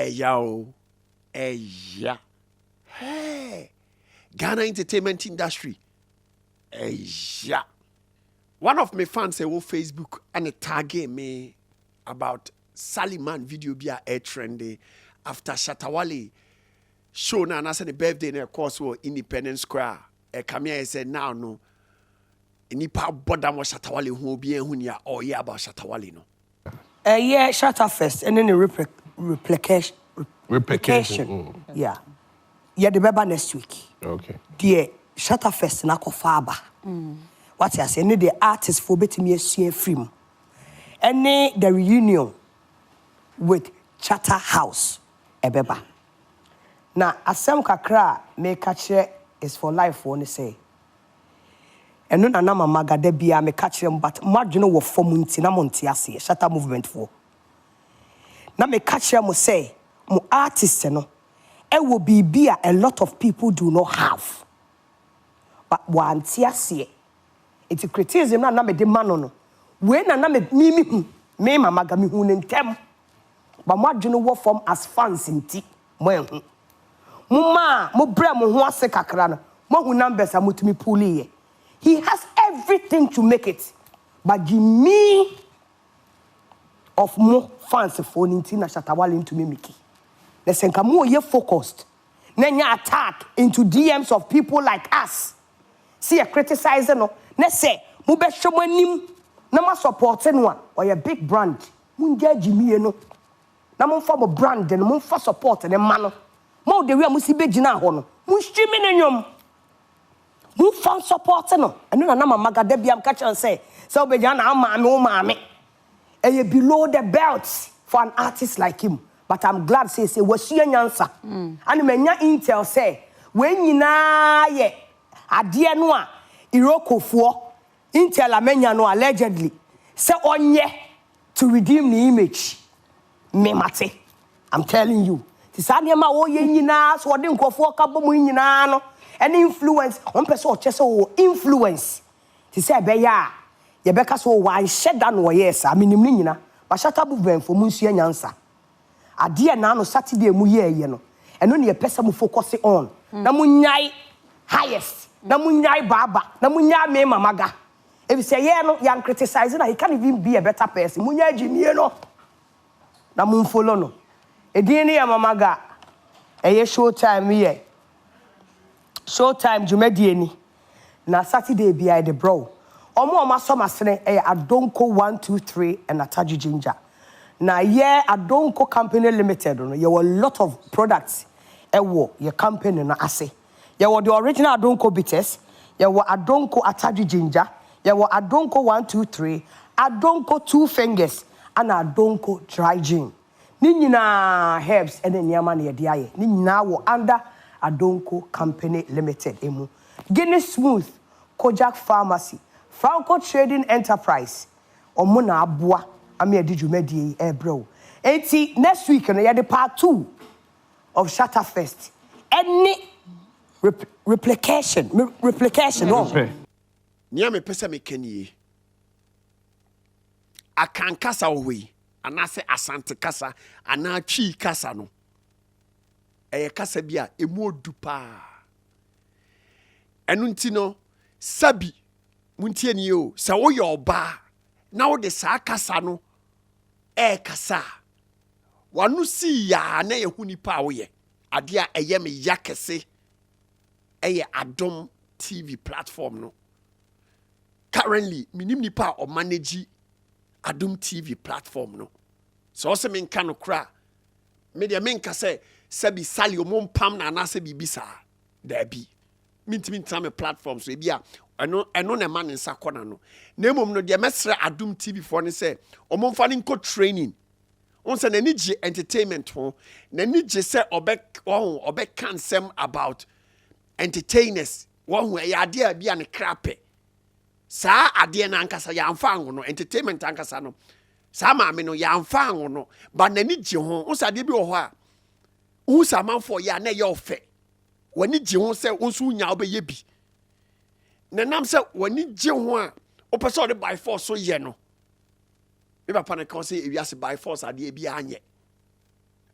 Yao. Yeah. Hey. Ghana entertainment industry. Yeah. One of my fans say, Facebook and a tag me about Mann video be a trendy after Shatta Wale show na na say the birthday na course wo Independence Square. Come here say now no. Nipa boda mo Shatta Wale hu obi ehun ya or yeah about Shatta Wale no. Yeah, Shatta first and then the replication. Yeah. Yeah, the beba next week. Okay. The Shatta first na ko faaba. What I say, the artist for betting a film. And the reunion with Chatter House, Ebeba. Now, Asem Kakra me catch is for life, one say. And no na maga de bia me catch them, but marginal wo for muntina montiasi, Shatta movement for. Now me catch them say, mo artist no, it will be a lot of people do not have. But one tiasi. It's a criticism na me de mano. When na me mama ga me hu ntem. Ba mo adwene wo form as fans nti mo ehu. Mo ma mo bra mo ho ase kakra no. Mo hu numbers amutumi pull. He has everything to make it. But give me of more fans for nti na Shatta Wale into me miki. The senka mo ye focused. Nenya attack into DMs of people like us. See a criticizer no. Ne say mo be hwemanim na ma support no or a big brand. Mo nja Jimmy no. Na mo form a brand and mo fa support ne ma no. Mo de wi mo si be gina ho no. Mo stream ne nyom. Mo fa support no. Eno na mama ga da biam ka chan say be gina na maame o maame. E below the belt for an artist like him. But I'm glad say wasua nyansa. And menya intel say when nyina ye ade no a Irokofuo Intel amenya no allegedly say onye to redeem the image. Me mate. I'm telling you. Tisane ma wo ye nyina so de nkofo ka bomu nyina no. Any influence on person chese o influence. Ti say be ya ye beka so wan sheda no yes aminim ni nyina. Ba Shatta movement for munsua nyansa. Ade na no Saturday mu ye no. Eno ne ye pesa mu focus on. Na munyai highest. Na munyai baba, na munyai me mamaga. If you say yeah no, you criticize na he can't even be a better person. Munyai Jimmy no. Na mun follow no. Edini ya mamaga. Eye showtime here. Showtime jumedie ni. Na Saturday bi the bro. Omo so masene Adonko 123 and Ataji Ginger. Na yeah Adonko Company Limited no. You a lot of products. Ewo your company na ase. You were the original Adonko bitters. You were Adonko Ataji Ginger. You were Adonko 123. Adonko 2 fingers. And Adonko dry gin. Ninyina herbs and then yaman ye diaye. Ninyina wo under Adonko Company Limited. Emu. Guinness Smooth. Kojak Pharmacy. Franco Trading Enterprise. Omuna abua. Ami ediju medie bro. Eti next week no ye the part 2 of Shatta Fest. Any replication no. Nia me pesa me kanie. Akan kasa owe anase asante kasa ana twi kasa no. Eye kasa bia emu odu pa. Enu nti no sabi muntie ni o sa wo ye oba na wo de sa kasa no kasa. Wanu si ya na ye huni pa wo ye. Ade a eye me yakese. Eye Adom TV platform no. Currently, minim nipa o manage Adom TV platform no. So se men kano kra. Media men ka se bi sali o mon pam na na se bibisa. There be. Mintimi tame platform so bia eno na man nsa kona no. Na emom no de mesre Adom TV for ne se o mon fa nko training. On se na ni je entertainment ho. Na ni je se obe kan sem about entertainers one way idea be an crape sa ade na ankasa ya amfa anwo no entertainment ankasa no sa ma me no ya amfa anwo no ba nani gye ho usade bi wo ho a usa manfo ya na ye ofe wani gye ho se unsu nya obeye bi na nam se wani gye ho a opese ode by force so ye no me papa na kan se ewiase by force ade bi anye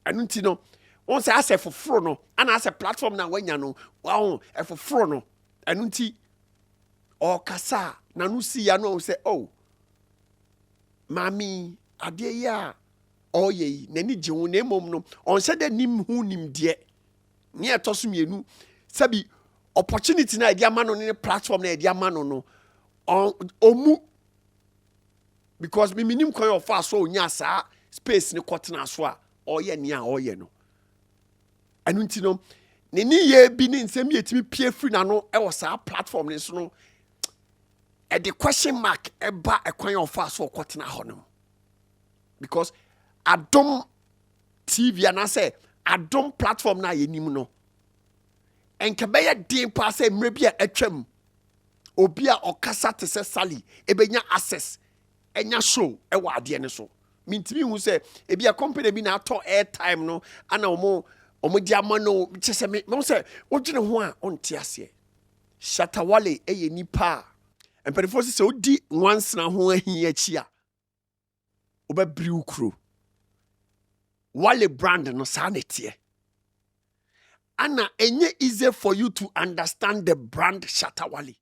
ɛno nti no wɔn sɛ asɛ foforɔ no ana asɛ platform na wanya no wɔn ɛfoforɔ no ɛno nti ɔkasa na no si ya no sɛ oh maami adeɛ yi a ɔyɛ yi n'ani gye ho na emom no ɔnhyɛ dɛ nim ho nimdeɛ ne ɛtɔ so mmienu sɛbi opportunity na ɛde ama no ne platform na ɛde ama no no ɔmu because me nim kwan ɔfa so onya saa space ne kɔtena so a ɔyɛ nea ɔyɛ no ɛno nti no ne yɛ bi ne nsɛm yɛtumi pie firi na no ɛwɔ saa platform ne so no ɛde question mark ɛba ɛkwan ɔfa so ɔkɔtena hɔ no because adom TV anaasɛ adom platform na yɛnim no ɛnka bɛyɛ den paa sɛ mmerɛ bi a atwam obi a ɔkasa te sɛ Sally ɛbɛnya access ɛnya show ɛwɔ adeɛ ne so mintimi hu sɛ ebi a company bi na atɔ airtime no ana ɔmo di ama no kyɛ sɛ me sɛ wodwene ho a ɔnte aseɛ Shatta Wale ɛyɛ nipa a mpanimfoɔ sɛ wodi nwansena ho ahi akyi a wobɛbiri wo kuro Wale brand no saa ne teɛ ana enye easy for you to understand the brand Shatta Wale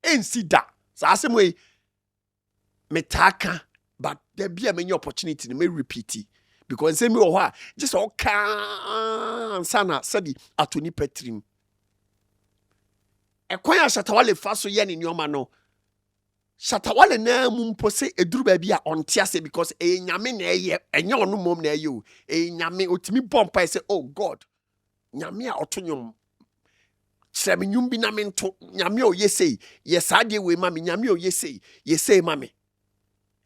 ensi da saa asɛm wei metaka but there be a many opportunity to me repeat it because say me wɔ hɔ a just all can sana sɛbi atoni petrim ɛkwan a Shatta Wale fa so yɛ ne nneɛma no Shatta Wale na mu mpo sɛ eduru baabi a ɔnte ase because nyame na ɛyɛ ɛnyɛ ɔno mom na ɛyɛ o nyame otimi bɔ mpa sɛ oh God nyame a ɔto nwom kyerɛ me nwum bi na me nto nyame a ɔyɛ sei yɛ saa deɛ wei ma me nyame a ɔyɛ sei yɛ sei ma me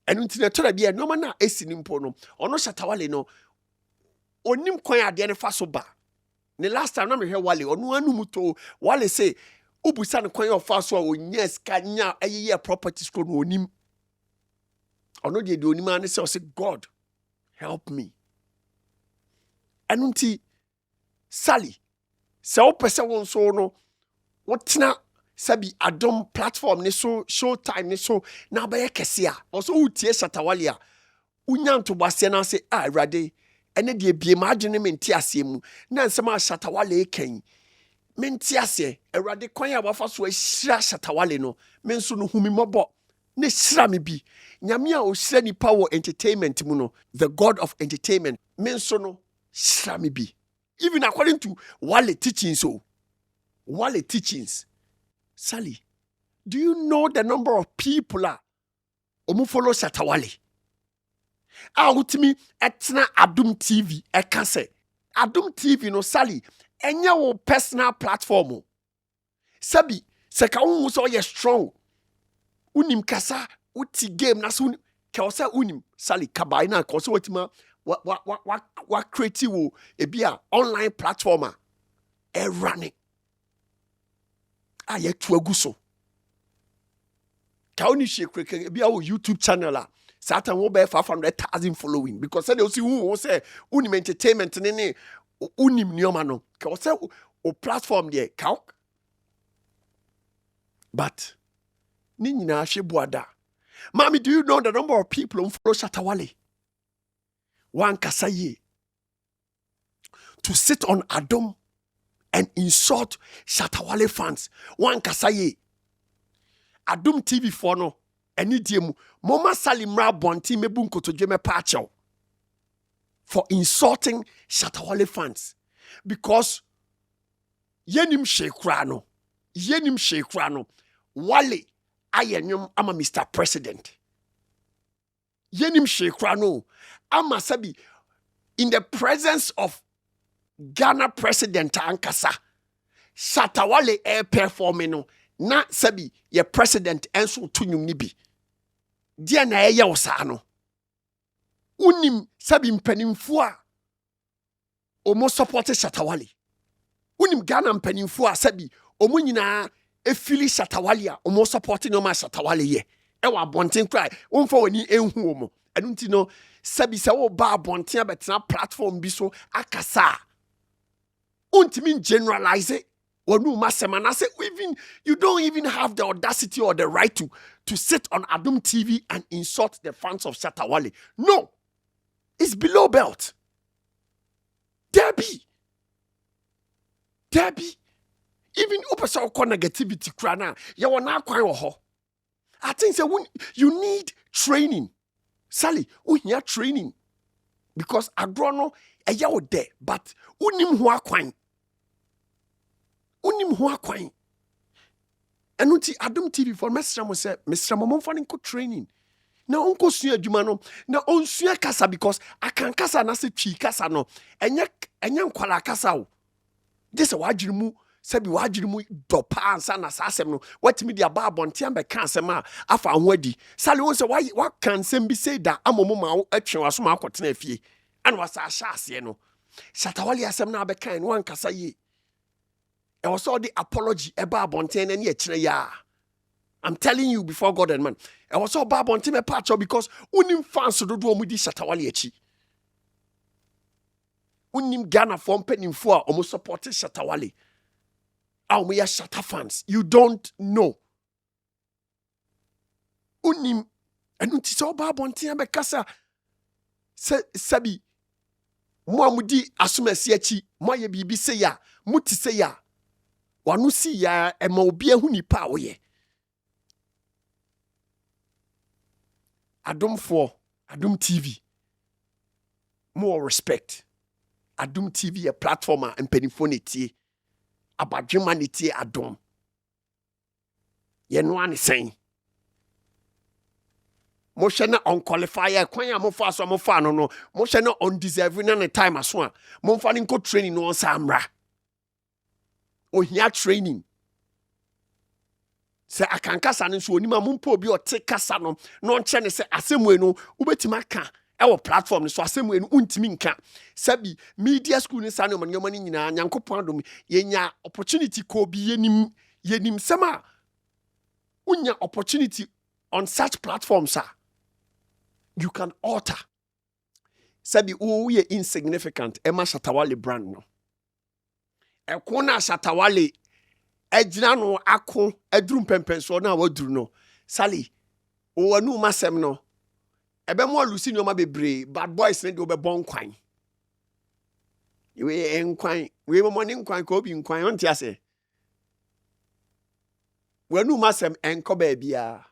ɛno nti na ɛtɔra bi nneɛma na esi ne mpo no ɔno Shatta Wale no onim kwan adeɛ ne fa so ba ne last time na me hwɛ Wale ɔno anu mu to Wale say ubusa ne kwan ɔfa so a onya sika nya ɛyɛ property store no onim ɔno deɛ onim ane sɛ ɔsɛ God help me ɛno nti Sally sɛ wopɛ sɛ wo nso no wotena sabi adom platform ne so showtime ne so na bɛyɛ kɛse a ɔso wotie Shatta Wale a wonya ntobɔaseɛ na sɛ Awurade ɛne deɛ bie ma adwene me nte aseɛ mu na nsɛm a Shatta Wale kan me nte aseɛ Awurade kwan a wafa so ahyira Shatta Wale no me nso no humi mmɔbɔ ne hyira me bi nyame a ɔhyira nipa wɔ entertainment mu no the God of entertainment me nso no hyira me bi even according to Wale teachings Wale teachings Sally, do you know the number of people who follow Shatta Wale? Ultimately, etna Adum TV, ekase. Adum TV no Sally, enya wo personal platform. Sabi, seka wu so ye strong. Unim kasa, uti game na so ka osa unim Sally kabai na ko so wetima wa create wo ebi a online platform running. Ayɛ to agu so ka oni hye kreke bia wo YouTube channel a satan wo be 500,000 following because say they see who say unim entertainment ne unim nioma no ka say o platform there ka but ni nyina hye boada mami do you know the number of people who follow Shatta Wale one kasaye to sit on Adom and insult Shatta Wale fans. One kasaye. Adum TV for no. Any diemu. Mama Salimra Bonti mebu nkoto jeme pacho. For insulting Shatta Wale fans. Because yenim shekrano. Yenim shekrano. Wale ayenyum ama Mr. President. Yenim shekrano. Ama sabi in the presence of Ghana president ankasa Shatta Wale performing no na sabi ye president enso to nwum ni bi dia na ye wosa no unim sabi mpanimfo a omo support Shatta Wale unim Ghana mpanimfo a sabi omo nyina efili Shatta Wale a omo support no ma Shatta Wale ye e wa bonten cry wonfa wani enhu omo enu nti no sabi se wo ba bonten abetena platform bi so akasa untimi generalize it. Even you don't even have the audacity or the right to sit on Adum TV and insult the fans of Shatta Wale. No, it's below belt. Debbie. Even upasa oko negativity krana, ya wana kwan wo ho. I think say you need training. Sally, you training. Because agrono eya wo there, but unim ho akwan. Enuti Adom TV for Mr. Mo say Mr. Mo fani ko training. Na onko sua adwuma no, na onsua kasa because akan kasa na se twi kasa no. Enye nkwala kasa wo. This wagiri mu sebi wagiri mu dopa ansa na sasem no. Watimi dia ba abonte am be kan asem a afa ho adi. Sale won say wa kan sem bi say da amomo ma atwe waso ma akotena afie. Ana wasa ahya ase no. Shatta Wale asem na be kan wan kasa ye. E was all the apology eba abonte na ne akire ya. I'm telling you before God and man. I was all bad on team patch because unim fans do omudi Shatta Wale echi. Unim Ghana form penning for almost supported Shatta Wale. We are Shatta fans. You don't know. Unim and unti so bad on team bekasa sabi mo amudi asumasi echi mo ye bibi se ya muti se ya wanu si ya e ma obi ehu nipa woye. Adom TV. More respect. Adom TV a platform and pennyphonity. About humanity Adom. Yen one is saying. Motion unqualified, kwanya mo fa so mo fa no. Motion undeserving na time as one. Mo fa ni ko training no samra. O here training. Se akankasa ne so onima mumpo bi o te kasa no nche ne se asemwe no ubetima ka e platform ne so asemwe no untimi nka sabi media school ne sane omanyoma ne nyina nyankopon adom yenya opportunity ko bi yenim sema unya opportunity on such platforms you can alter sabi we insignificant ema Shatta Wale brand no ekona Shatta Wale ejina no ako adrum pempenso na waduru no Sally o wanu masem no ebe mo alusi nyoma bebre bad boys ne de obebon kwan we enkwan we mo ne nkwan ko bi nkwan on tiase wanu masem enko ba bia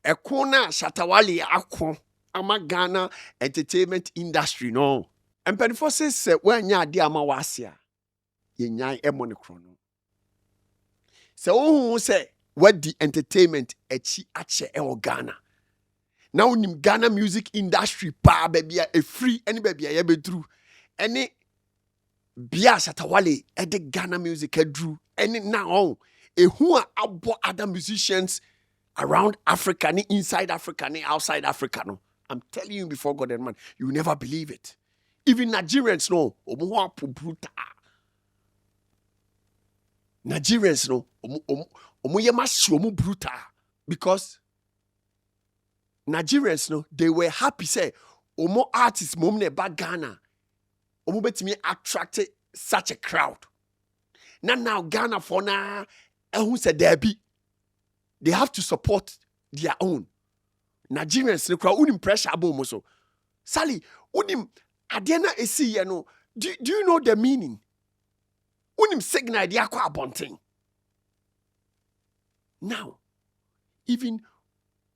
ekona Shatta Wale ako ama Ghana entertainment industry no empenfo se wanya ade ama wasia yenyan emone krono se ohun se wadi entertainment echi ache e Ghana now nim Ghana music industry pa bia e free any bia ye bedru any bia Shatta Wale e de Ghana music edru any now ehu abo other musicians around Africa ni inside Africa ni outside Africa no. I'm telling you before God and man, you will never believe it. Even Nigerians know omo brutal. Nigerians no omo yemashi omo brutal because Nigerians no they were happy say omo artists mom ne ba Ghana omo betimi attract such a crowd. Now Ghana for na ehun say derby they have to support their own. Nigerians no crowd unim pressure abo so. Sally unim adena esi ye no do you know the meaning? Unim signal dia kwa abonten. Now, even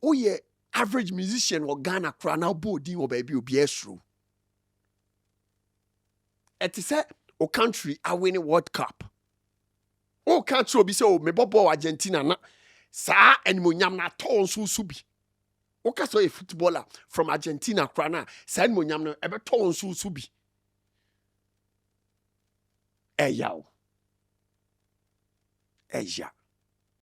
oye average musician or Ghana kra now bodi or baby obi esru. Et say o country a winning World Cup. O country obi say o me bobo Argentina na sa enmonyam na ton so subi. O ka so a footballer from Argentina kra na sa enmonyam no ebe ton so subi. Eya.